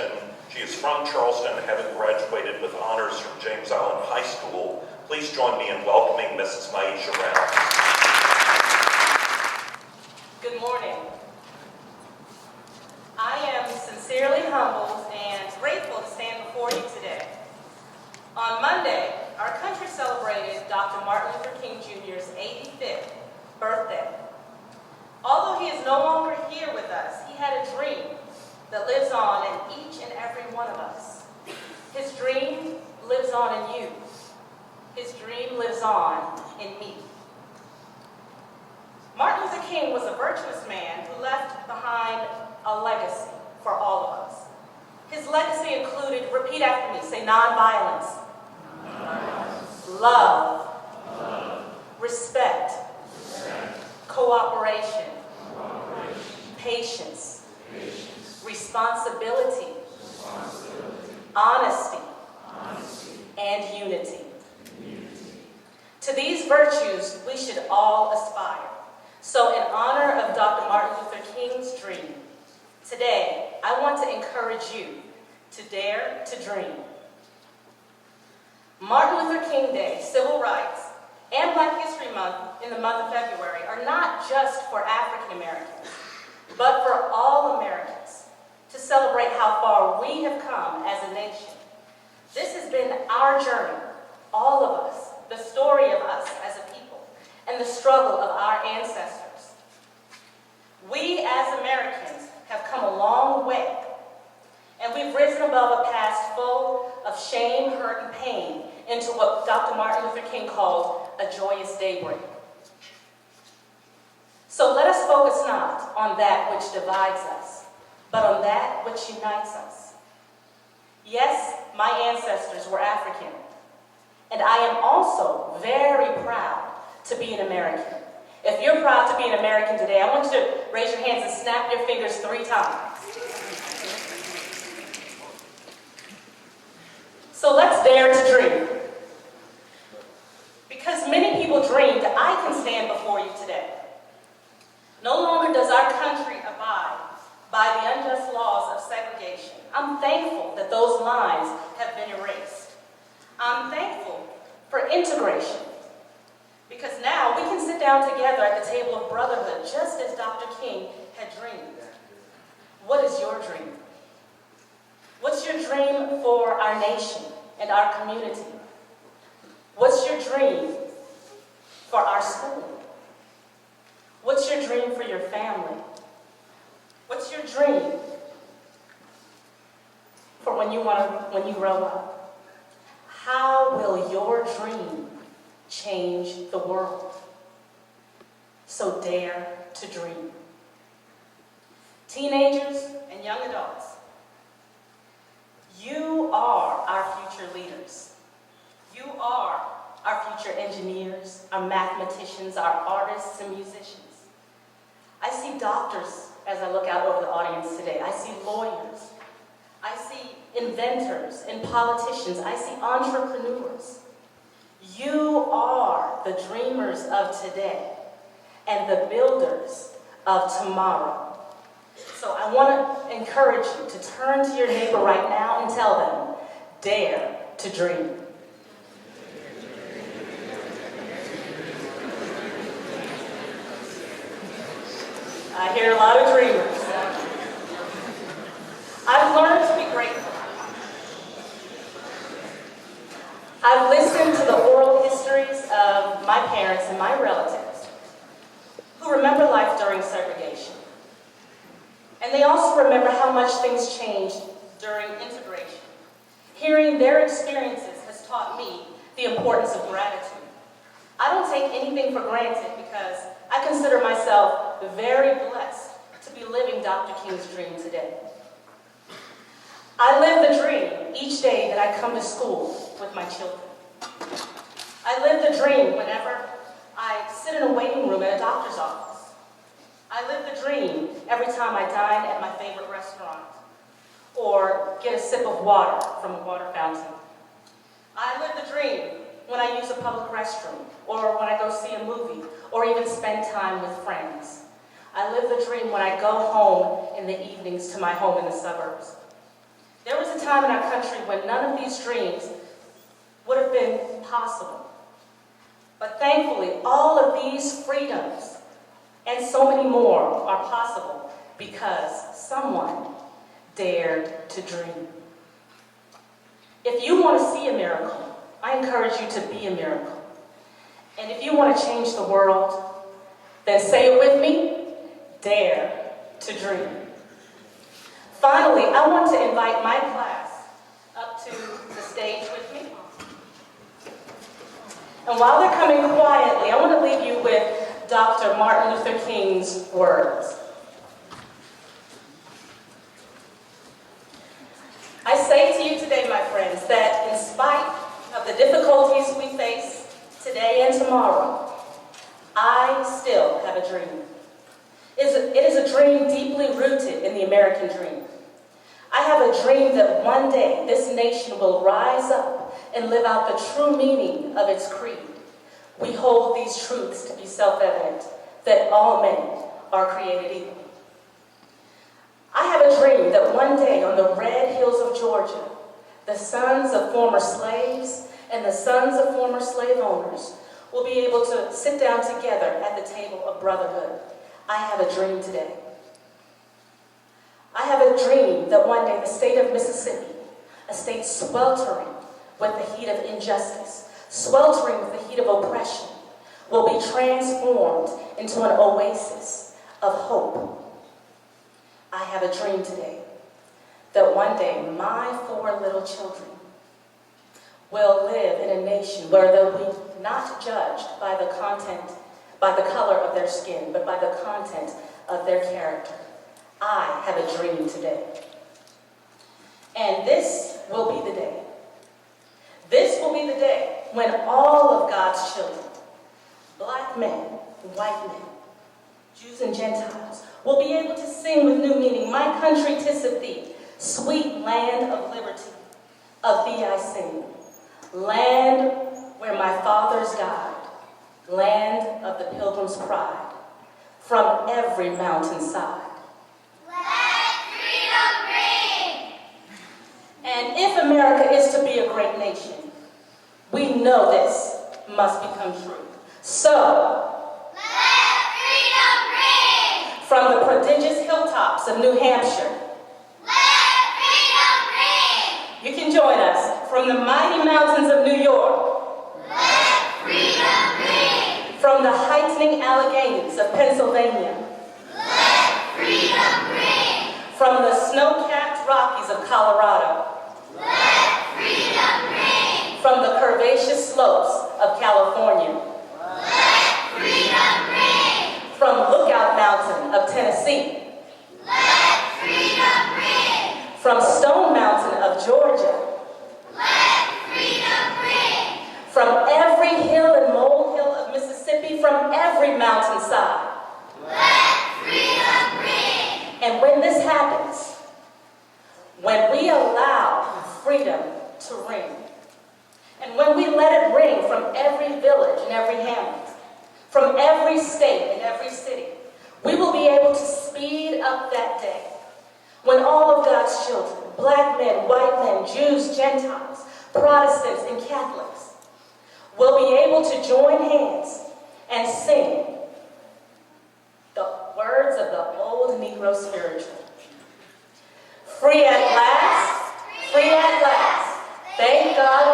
education. She is from Charleston, having graduated with honors from James Island High School. Please join me in welcoming Mrs. Maisha Rounds. Good morning. I am sincerely humbled and grateful to stand before you today. On Monday, our country celebrated Dr. Martin Luther King Jr.'s 85th birthday. Although he is no longer here with us, he had a dream that lives on in each and every one of us. His dream lives on in you. His dream lives on in me. Martin Luther King was a virtuous man who left behind a legacy for all of us. His legacy included, repeat after me, say nonviolence, love, respect, cooperation, patience, responsibility, honesty, and unity. To these virtues, we should all aspire. So in honor of Dr. Martin Luther King's dream, today I want to encourage you to dare to dream. Martin Luther King Day, Civil Rights, and Black History Month in the month of February are not just for African Americans, but for all Americans, to celebrate how far we have come as a nation. This has been our journey, all of us, the story of us as a people, and the struggle of our ancestors. We as Americans have come a long way, and we've risen above a past full of shame, hurt, and pain into what Dr. Martin Luther King called a joyous daybreak. So let us focus not on that which divides us, but on that which unites us. Yes, my ancestors were African, and I am also very proud to be an American. If you're proud to be an American today, I want you to raise your hands and snap your fingers 3 times. So let's dare to dream. Because many people dreamed, I can stand before you today. No longer does our country abide by the unjust laws of segregation. I'm thankful that those lines have been erased. I'm thankful for integration, because now we can sit down together at the table of brotherhood, just as Dr. King had dreamed. What is your dream? What's your dream for our nation and our community? What's your dream for our school? What's your dream for your family? What's your dream for when you grow up? How will your dream change the world? So dare to dream. Teenagers and young adults, you are our future leaders. You are our future engineers, our mathematicians, our artists and musicians. I see doctors as I look out over the audience today. I see lawyers. I see inventors and politicians. I see entrepreneurs. You are the dreamers of today and the builders of tomorrow. So I want to encourage you to turn to your neighbor right now and tell them, dare to dream. I hear a lot of dreamers. I've learned to be grateful. I've listened to the oral histories of my parents and my relatives who remember life during segregation. And they also remember how much things changed during integration. Hearing their experiences has taught me the importance of gratitude. I don't take anything for granted because I consider myself very blessed to be living Dr. King's dream today. I live the dream each day that I come to school with my children. I live the dream whenever I sit in a waiting room at a doctor's office. I live the dream every time I dine at my favorite restaurant or get a sip of water from a water fountain. I live the dream when I use a public restroom or when I go see a movie or even spend time with friends. I live the dream when I go home in the evenings to my home in the suburbs. There was a time in our country when none of these dreams would have been possible. But thankfully, all of these freedoms and so many more are possible because someone dared to dream. If you want to see a miracle, I encourage you to be a miracle. And if you want to change the world, then say it with me, dare to dream. Finally, I want to invite my class up to the stage with me. And while they're coming quietly, I want to leave you with Dr. Martin Luther King's words. I say to you today, my friends, that in spite of the difficulties we face today and tomorrow, I still have a dream. It is a dream deeply rooted in the American dream. I have a dream that one day this nation will rise up and live out the true meaning of its creed. We hold these truths to be self-evident, that all men are created equal. I have a dream that one day on the red hills of Georgia, the sons of former slaves and the sons of former slave owners will be able to sit down together at the table of brotherhood. I have a dream today. I have a dream that one day the state of Mississippi, a state sweltering with the heat of injustice, sweltering with the heat of oppression, will be transformed into an oasis of hope. I have a dream today that one day my 4 little children will live in a nation where they'll be not judged by the content, by the color of their skin, but by the content of their character. I have a dream today. And this will be the day. This will be the day when all of God's children, black men, white men, Jews and Gentiles, will be able to sing with new meaning, "My country 'tis of thee, sweet land of liberty, of thee I sing. Land where my fathers died, land of the pilgrim's pride, from every mountainside. Let freedom ring!" And if America is to be a great nation, we know this must become true. So, Let freedom ring! from the prodigious hilltops of New Hampshire, Let freedom ring! you can join us from the mighty mountains of New York, Let freedom ring! from the heightening Alleghanies of Pennsylvania, Let freedom ring! from the snow-capped Rockies of Colorado, Let freedom ring! from the curvaceous slopes of California, Let freedom ring! from Lookout Mountain of Tennessee, Let freedom ring! from Stone Mountain of Georgia, Let freedom ring! from every hill and molehill of Mississippi, from every mountainside. Let freedom ring! And when this happens, when we allow freedom to ring, and when we let it ring from every village and every hamlet, from every state and every city, we will be able to speed up that day when all of God's children, black men, white men, Jews, Gentiles, Protestants, and Catholics, will be able to join hands and sing the words of the old Negro spiritual. Free at last, thank God